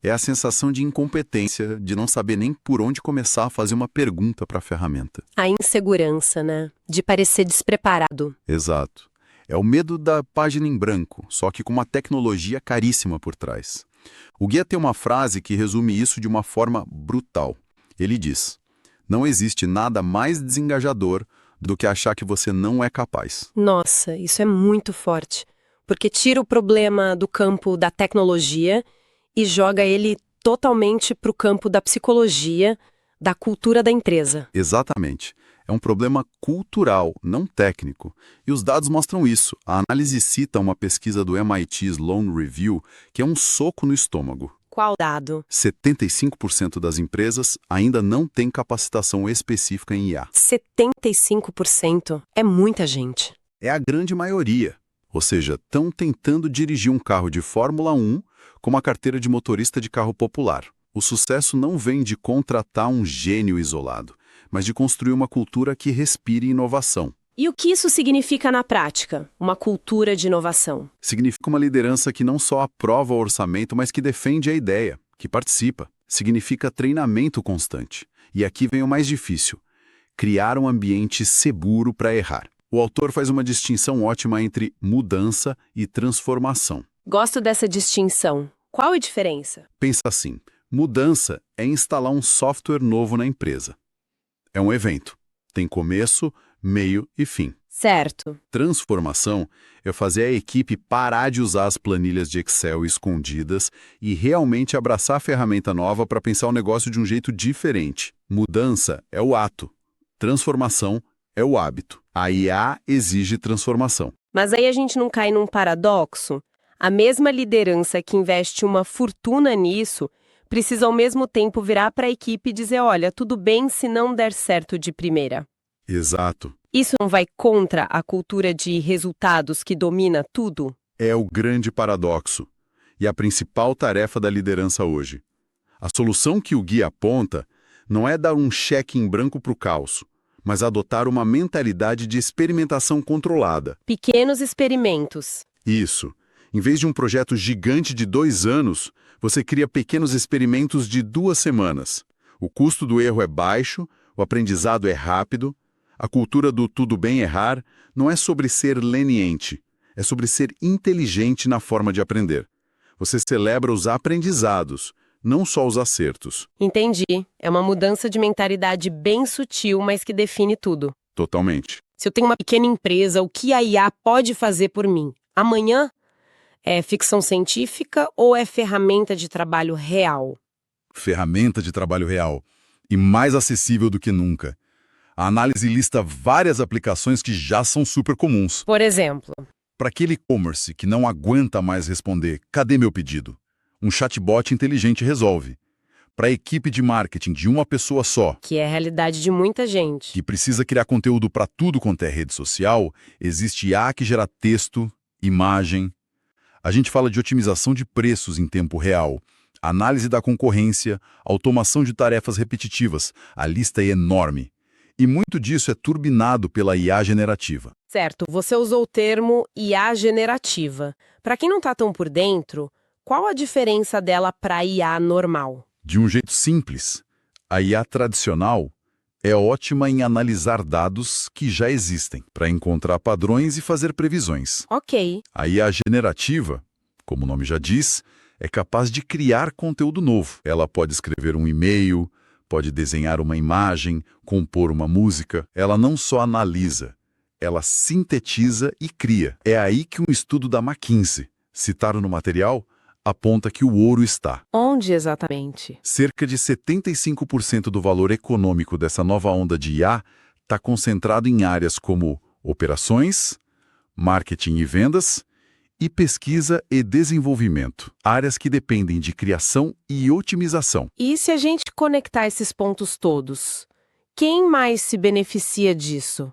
É a sensação de incompetência, de não saber nem por onde começar a fazer uma pergunta para a ferramenta. A insegurança, né? De parecer despreparado. Exato. É o medo da página em branco, só que com uma tecnologia caríssima por trás. O guia tem uma frase que resume isso de uma forma brutal. Ele diz: não existe nada mais desengajador do que achar que você não é capaz. Nossa, isso é muito forte. Porque tira o problema do campo da tecnologia e joga ele totalmente para o campo da psicologia, da cultura da empresa. Exatamente. É um problema cultural, não técnico. E os dados mostram isso. A análise cita uma pesquisa do MIT Sloan Review, que é um soco no estômago. Qual dado? 75% das empresas ainda não têm capacitação específica em IA. 75%? É muita gente. É a grande maioria. Ou seja, estão tentando dirigir um carro de Fórmula 1 com uma carteira de motorista de carro popular. O sucesso não vem de contratar um gênio isolado, mas de construir uma cultura que respire inovação. E o que isso significa na prática? Uma cultura de inovação. Significa uma liderança que não só aprova o orçamento, mas que defende a ideia, que participa. significa treinamento constante. E aqui vem o mais difícil: criar um ambiente seguro para errar. O autor faz uma distinção ótima entre mudança e transformação. Gosto dessa distinção. Qual a diferença? Pensa assim: mudança é instalar um software novo na empresa. É um evento. Tem começo, meio e fim. Certo. Transformação é fazer a equipe parar de usar as planilhas de Excel escondidas e realmente abraçar a ferramenta nova para pensar o negócio de um jeito diferente. Mudança é o ato. Transformação é o hábito. A IA exige transformação. Mas aí a gente não cai num paradoxo? A mesma liderança que investe uma fortuna nisso precisa ao mesmo tempo virar para a equipe e dizer: olha, tudo bem se não der certo de primeira. Exato. Isso não vai contra a cultura de resultados que domina tudo? É o grande paradoxo. E a principal tarefa da liderança hoje. A solução que o guia aponta não é dar um cheque em branco para o caos, mas adotar uma mentalidade de experimentação controlada. Pequenos experimentos. Isso. Em vez de um projeto gigante de 2 anos, você cria pequenos experimentos de 2 semanas. O custo do erro é baixo, o aprendizado é rápido. A cultura do tudo bem errar não é sobre ser leniente, é sobre ser inteligente na forma de aprender. Você celebra os aprendizados, não só os acertos. Entendi. É uma mudança de mentalidade bem sutil, mas que define tudo. Totalmente. Se eu tenho uma pequena empresa, o que a IA pode fazer por mim? Amanhã? É ficção científica ou é ferramenta de trabalho real? Ferramenta de trabalho real. E mais acessível do que nunca. A análise lista várias aplicações que já são super comuns. Por exemplo, Para aquele e-commerce que não aguenta mais responder, cadê meu pedido? Um chatbot inteligente resolve. Para a equipe de marketing de uma pessoa só, que é a realidade de muita gente. que precisa criar conteúdo para tudo quanto é rede social, existe IA que gera texto, imagem. A gente fala de otimização de preços em tempo real, análise da concorrência, automação de tarefas repetitivas. A lista é enorme. E muito disso é turbinado pela IA generativa. Certo, você usou o termo IA generativa. Para quem não está tão por dentro, qual a diferença dela para a IA normal? De um jeito simples, a IA tradicional é ótima em analisar dados que já existem, para encontrar padrões e fazer previsões. Ok. A IA generativa, como o nome já diz, é capaz de criar conteúdo novo. Ela pode escrever um e-mail, pode desenhar uma imagem, compor uma música. Ela não só analisa, ela sintetiza e cria. É aí que um estudo da McKinsey, citado no material, aponta que o ouro está. Onde exatamente? Cerca de 75% do valor econômico dessa nova onda de IA está concentrado em áreas como operações, marketing e vendas, e pesquisa e desenvolvimento, áreas que dependem de criação e otimização. E se a gente conectar esses pontos todos, quem mais se beneficia disso?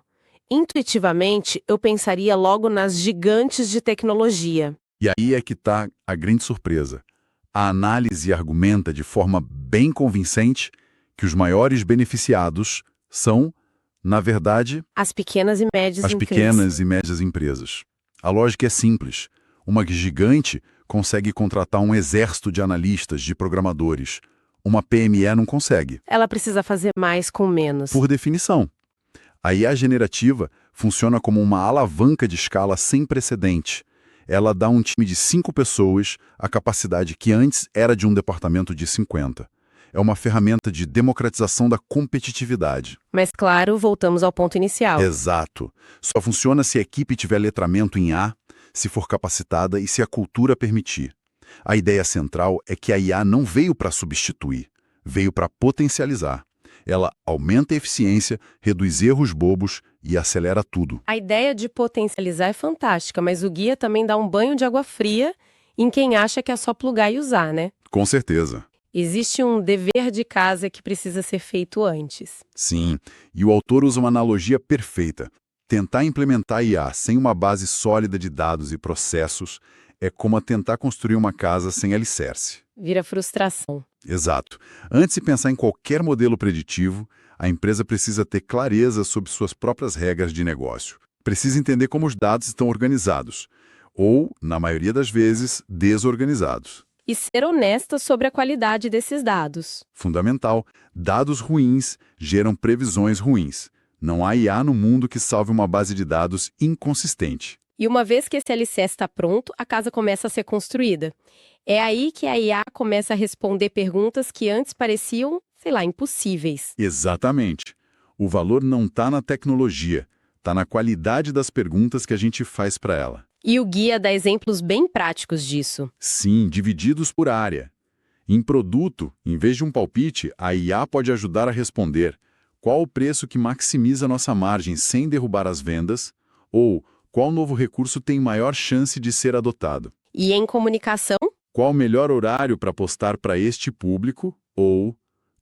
Intuitivamente, eu pensaria logo nas gigantes de tecnologia. E aí é que está a grande surpresa. A análise argumenta de forma bem convincente que os maiores beneficiados são, na verdade, As pequenas e médias as empresas. pequenas e médias empresas. A lógica é simples. Uma gigante consegue contratar um exército de analistas, de programadores. Uma PME não consegue, Ela precisa fazer mais com menos. por definição. A IA generativa funciona como uma alavanca de escala sem precedente. Ela dá a um time de 5 pessoas a capacidade que antes era de um departamento de 50. É uma ferramenta de democratização da competitividade. Mas claro, voltamos ao ponto inicial. Exato. Só funciona se a equipe tiver letramento em A, se for capacitada e se a cultura permitir. A ideia central é que a IA não veio para substituir, veio para potencializar. Ela aumenta a eficiência, reduz erros bobos e acelera tudo. A ideia de potencializar é fantástica, mas o guia também dá um banho de água fria em quem acha que é só plugar e usar, né? Com certeza. Existe um dever de casa que precisa ser feito antes. Sim, e o autor usa uma analogia perfeita. Tentar implementar IA sem uma base sólida de dados e processos é como tentar construir uma casa sem alicerce. Vira frustração. Exato. Antes de pensar em qualquer modelo preditivo, a empresa precisa ter clareza sobre suas próprias regras de negócio. Precisa entender como os dados estão organizados, ou, na maioria das vezes, desorganizados. E ser honesta sobre a qualidade desses dados. Fundamental. Dados ruins geram previsões ruins. Não há IA no mundo que salve uma base de dados inconsistente. E uma vez que esse alicerce está pronto, a casa começa a ser construída. É aí que a IA começa a responder perguntas que antes pareciam, sei lá, impossíveis. Exatamente. O valor não está na tecnologia, está na qualidade das perguntas que a gente faz para ela. E o guia dá exemplos bem práticos disso. Sim, divididos por área. Em produto, em vez de um palpite, a IA pode ajudar a responder qual o preço que maximiza nossa margem sem derrubar as vendas, ou qual novo recurso tem maior chance de ser adotado. E em comunicação? Qual o melhor horário para postar para este público, ou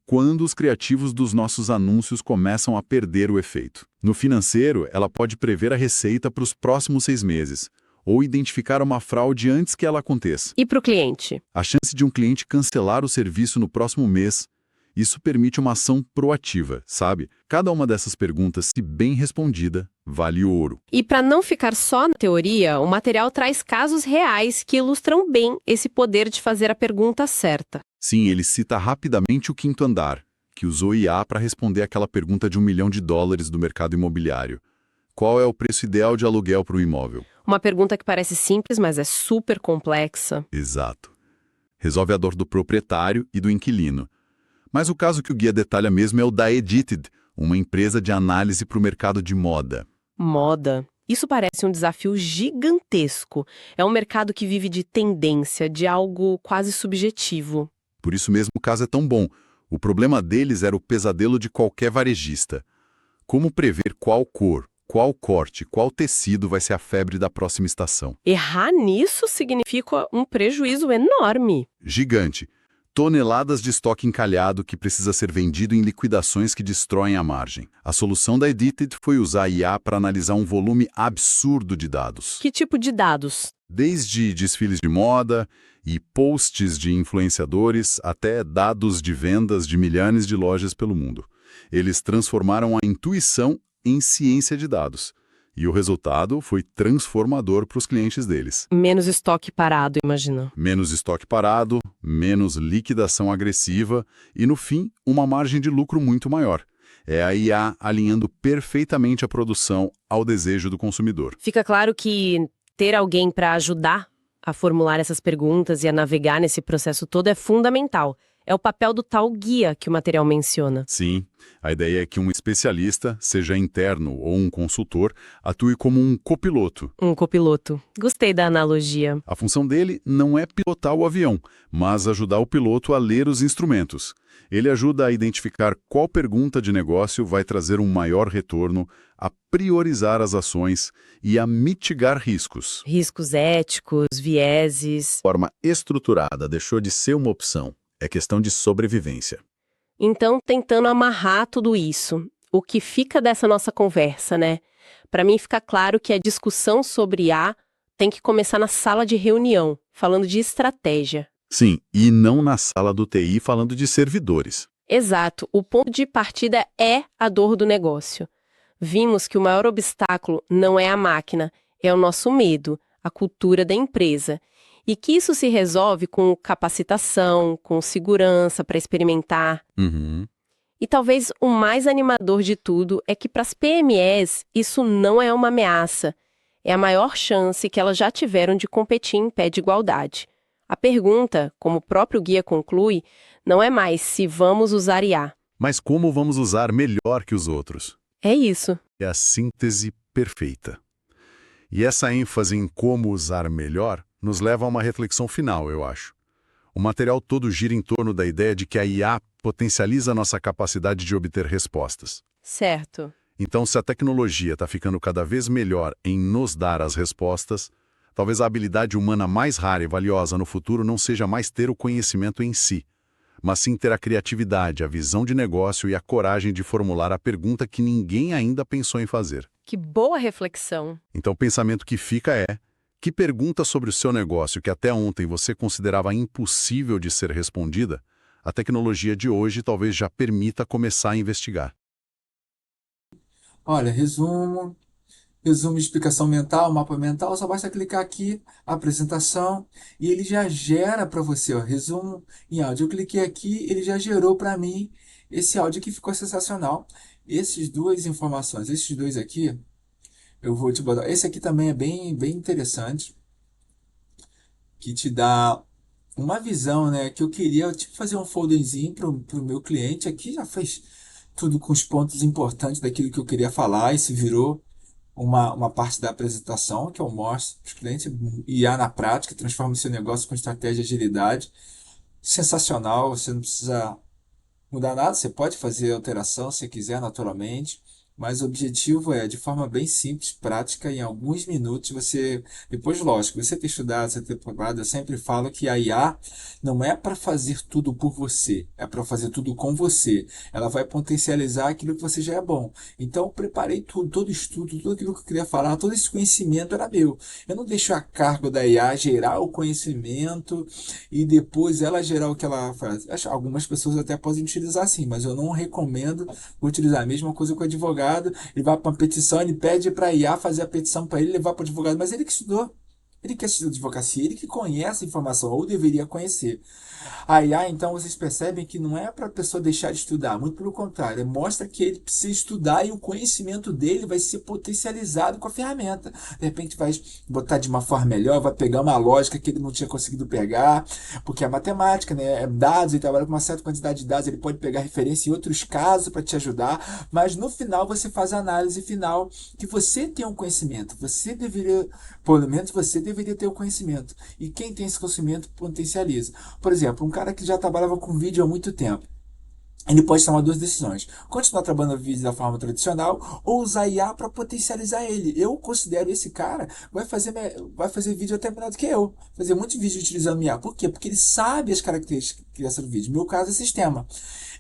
quando os criativos dos nossos anúncios começam a perder o efeito. No financeiro, ela pode prever a receita para os próximos 6 meses, ou identificar uma fraude antes que ela aconteça. E para o cliente? A chance de um cliente cancelar o serviço no próximo mês, isso permite uma ação proativa, sabe? Cada uma dessas perguntas, se bem respondida, vale ouro. E para não ficar só na teoria, o material traz casos reais que ilustram bem esse poder de fazer a pergunta certa. Sim, ele cita rapidamente o Quinto Andar, que usou IA para responder aquela pergunta de $1 milhão do mercado imobiliário. Qual é o preço ideal de aluguel para o imóvel? Uma pergunta que parece simples, mas é super complexa. Exato. Resolve a dor do proprietário e do inquilino. Mas o caso que o guia detalha mesmo é o da Edited, uma empresa de análise para o mercado de moda. Moda. Isso parece um desafio gigantesco. É um mercado que vive de tendência, de algo quase subjetivo. Por isso mesmo o caso é tão bom. O problema deles era o pesadelo de qualquer varejista. Como prever qual cor, qual corte, qual tecido vai ser a febre da próxima estação? Errar nisso significa um prejuízo enorme. Gigante. Toneladas de estoque encalhado que precisa ser vendido em liquidações que destroem a margem. A solução da Edited foi usar a IA para analisar um volume absurdo de dados. Que tipo de dados? Desde desfiles de moda e posts de influenciadores até dados de vendas de milhares de lojas pelo mundo. Eles transformaram a intuição em ciência de dados. E o resultado foi transformador para os clientes deles. Menos estoque parado, imagina. Menos estoque parado, menos liquidação agressiva e, no fim, uma margem de lucro muito maior. É a IA alinhando perfeitamente a produção ao desejo do consumidor. Fica claro que ter alguém para ajudar a formular essas perguntas e a navegar nesse processo todo é fundamental. É o papel do tal guia que o material menciona. Sim, a ideia é que um especialista, seja interno ou um consultor, atue como um copiloto. Um copiloto. Gostei da analogia. A função dele não é pilotar o avião, mas ajudar o piloto a ler os instrumentos. Ele ajuda a identificar qual pergunta de negócio vai trazer um maior retorno, a priorizar as ações e a mitigar riscos. Riscos éticos, vieses. De forma estruturada, deixou de ser uma opção. É questão de sobrevivência. Então, tentando amarrar tudo isso, o que fica dessa nossa conversa, né? Para mim fica claro que a discussão sobre IA tem que começar na sala de reunião, falando de estratégia. Sim, e não na sala do TI falando de servidores. Exato, o ponto de partida é a dor do negócio. Vimos que o maior obstáculo não é a máquina, é o nosso medo, a cultura da empresa. E que isso se resolve com capacitação, com segurança para experimentar. E talvez o mais animador de tudo é que para as PMEs isso não é uma ameaça. É a maior chance que elas já tiveram de competir em pé de igualdade. A pergunta, como o próprio guia conclui, não é mais se vamos usar IA. Mas como vamos usar melhor que os outros? É isso. É a síntese perfeita. E essa ênfase em como usar melhor nos leva a uma reflexão final, eu acho. O material todo gira em torno da ideia de que a IA potencializa a nossa capacidade de obter respostas. Certo. Então, se a tecnologia está ficando cada vez melhor em nos dar as respostas, talvez a habilidade humana mais rara e valiosa no futuro não seja mais ter o conhecimento em si, mas sim ter a criatividade, a visão de negócio e a coragem de formular a pergunta que ninguém ainda pensou em fazer. Que boa reflexão. Então, o pensamento que fica é: que pergunta sobre o seu negócio que até ontem você considerava impossível de ser respondida, a tecnologia de hoje talvez já permita começar a investigar. Olha, resumo, resumo, explicação mental, mapa mental, só basta clicar aqui, apresentação, e ele já gera para você, ó, resumo em áudio. Eu cliquei aqui, ele já gerou para mim esse áudio que ficou sensacional. Essas duas informações, esses dois aqui, eu vou te botar. Esse aqui também é bem interessante, que te dá uma visão, né? Que eu queria tipo, fazer um folderzinho para o meu cliente. Aqui já fez tudo com os pontos importantes daquilo que eu queria falar. Isso virou uma parte da apresentação que eu mostro para os clientes. IA na prática, transforma o seu negócio com estratégia e agilidade. Sensacional, você não precisa mudar nada, você pode fazer alteração se quiser, naturalmente, mas o objetivo é, de forma bem simples, prática, em alguns minutos você, depois, lógico, você ter estudado, você ter preparado, eu sempre falo que a IA não é para fazer tudo por você, é para fazer tudo com você. Ela vai potencializar aquilo que você já é bom. Então, eu preparei tudo, todo estudo, tudo aquilo que eu queria falar, todo esse conhecimento era meu. Eu não deixo a cargo da IA gerar o conhecimento e depois ela gerar o que ela faz. Algumas pessoas até podem utilizar assim, mas eu não recomendo utilizar. A mesma coisa com o advogado, ele vai para uma petição, ele pede para a IA fazer a petição para ele, levar para o advogado, mas ele que estudou. Ele que estudou advocacia, ele que conhece a informação, ou deveria conhecer. A IA, então, vocês percebem que não é para a pessoa deixar de estudar, muito pelo contrário, mostra que ele precisa estudar e o conhecimento dele vai ser potencializado com a ferramenta. De repente vai botar de uma forma melhor, vai pegar uma lógica que ele não tinha conseguido pegar, porque é matemática, né? É dados, ele trabalha com uma certa quantidade de dados, ele pode pegar referência em outros casos para te ajudar, mas no final você faz a análise final que você tem um conhecimento, você deveria, pelo menos você deveria ter o conhecimento. E quem tem esse conhecimento potencializa. Por exemplo, um cara que já trabalhava com vídeo há muito tempo. Ele pode tomar duas decisões: continuar trabalhando vídeo da forma tradicional ou usar IA para potencializar ele. Eu considero esse cara vai fazer vídeo até melhor do que eu. Fazer muitos vídeos utilizando IA. Por quê? Porque ele sabe as características de criação do vídeo. No meu caso é sistema.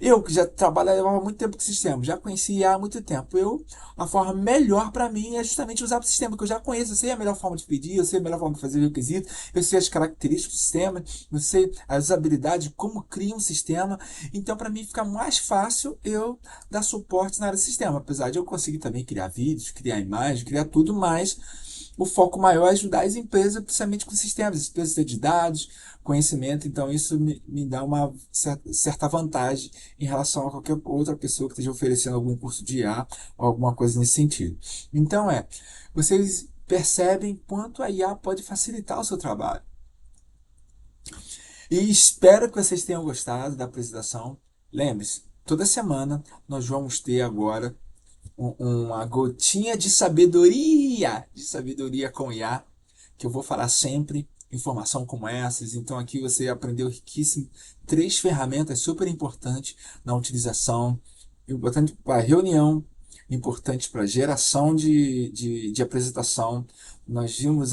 Eu que já trabalhava há muito tempo com sistema, já conheci IA há muito tempo. A forma melhor para mim é justamente usar o sistema que eu já conheço. Eu sei a melhor forma de pedir, eu sei a melhor forma de fazer o requisito, eu sei as características do sistema, eu sei as habilidades, como cria um sistema. Então, para mim, fica mais fácil eu dar suporte na área de sistema. Apesar de eu conseguir também criar vídeos, criar imagens, criar tudo, mas o foco maior é ajudar as empresas, principalmente com sistemas, empresas de dados, conhecimento. Então, isso me dá uma certa vantagem em relação a qualquer outra pessoa que esteja oferecendo algum curso de IA ou alguma coisa nesse sentido. Então, vocês percebem quanto a IA pode facilitar o seu trabalho. E espero que vocês tenham gostado da apresentação. Lembre-se, toda semana nós vamos ter agora uma gotinha de sabedoria com IA, que eu vou falar sempre, informação como essas. Então aqui você aprendeu riquíssimo, 3 ferramentas super importantes na utilização, importante para reunião, importante para geração de apresentação. Nós vimos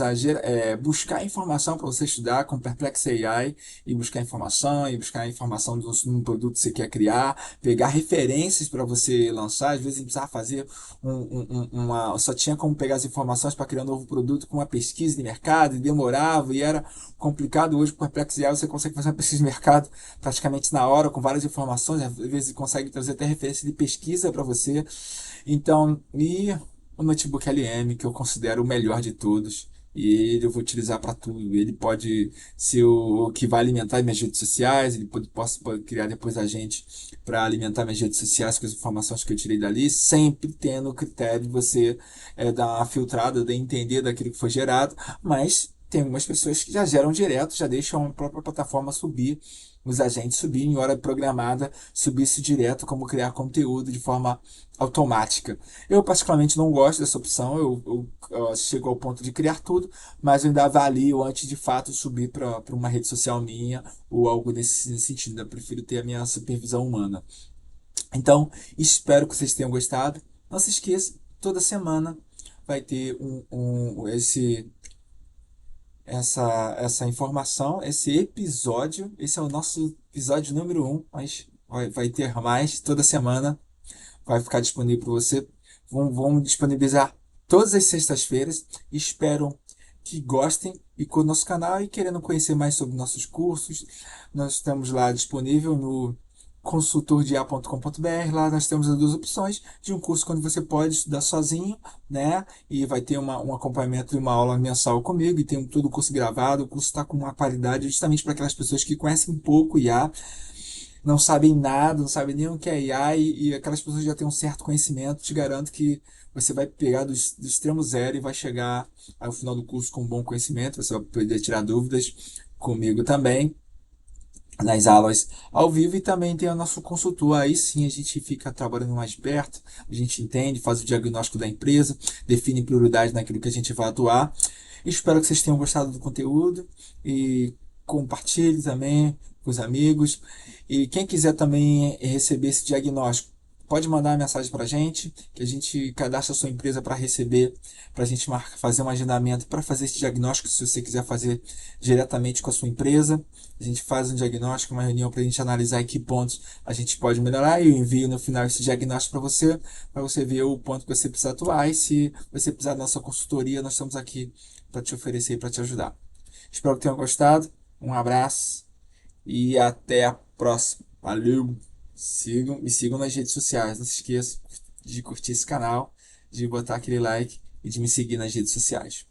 buscar informação para você estudar com Perplex AI e buscar informação num produto que você quer criar, pegar referências para você lançar. Às vezes a gente precisava fazer só tinha como pegar as informações para criar um novo produto com uma pesquisa de mercado e demorava e era complicado. Hoje com o Perplex AI você consegue fazer uma pesquisa de mercado praticamente na hora com várias informações, às vezes consegue trazer até referência de pesquisa para você. Então, e o notebook LM, que eu considero o melhor de todos, e ele eu vou utilizar para tudo. Ele pode ser o que vai alimentar minhas redes sociais, ele pode criar depois agente para alimentar minhas redes sociais com as informações que eu tirei dali, sempre tendo o critério de você dar uma filtrada, de entender daquilo que foi gerado, mas tem algumas pessoas que já geram direto, já deixam a própria plataforma subir, os agentes subir em hora programada, subir isso direto, como criar conteúdo de forma automática. Eu particularmente não gosto dessa opção, eu chego ao ponto de criar tudo, mas eu ainda avalio antes de fato subir para uma rede social minha ou algo nesse sentido. Eu prefiro ter a minha supervisão humana. Então, espero que vocês tenham gostado. Não se esqueça, toda semana vai ter essa informação, esse episódio. Esse é o nosso episódio número 1, mas vai ter mais toda semana. Vai ficar disponível para você. Vamos disponibilizar todas as sextas-feiras. Espero que gostem e com o nosso canal e querendo conhecer mais sobre nossos cursos. Nós estamos lá disponível consultordia.com.br. Lá nós temos as duas opções de um curso onde você pode estudar sozinho, né? E vai ter um acompanhamento de uma aula mensal comigo, e tem todo o curso gravado. O curso está com uma qualidade justamente para aquelas pessoas que conhecem pouco IA, não sabem nada, não sabem nem o que é IA, e aquelas pessoas já têm um certo conhecimento. Te garanto que você vai pegar do extremo zero e vai chegar ao final do curso com um bom conhecimento. Você vai poder tirar dúvidas comigo também nas aulas ao vivo, e também tem o nosso consultor. Aí sim a gente fica trabalhando mais de perto, a gente entende, faz o diagnóstico da empresa, define prioridade naquilo que a gente vai atuar. Espero que vocês tenham gostado do conteúdo e compartilhe também com os amigos. E quem quiser também receber esse diagnóstico, pode mandar uma mensagem para a gente, que a gente cadastra a sua empresa para receber, para a gente fazer um agendamento para fazer esse diagnóstico, se você quiser fazer diretamente com a sua empresa. A gente faz um diagnóstico, uma reunião para a gente analisar em que pontos a gente pode melhorar, e eu envio no final esse diagnóstico para você ver o ponto que você precisa atuar, e se você precisar da nossa consultoria, nós estamos aqui para te oferecer e para te ajudar. Espero que tenham gostado, um abraço e até a próxima. Valeu! Me sigam nas redes sociais, não se esqueça de curtir esse canal, de botar aquele like e de me seguir nas redes sociais.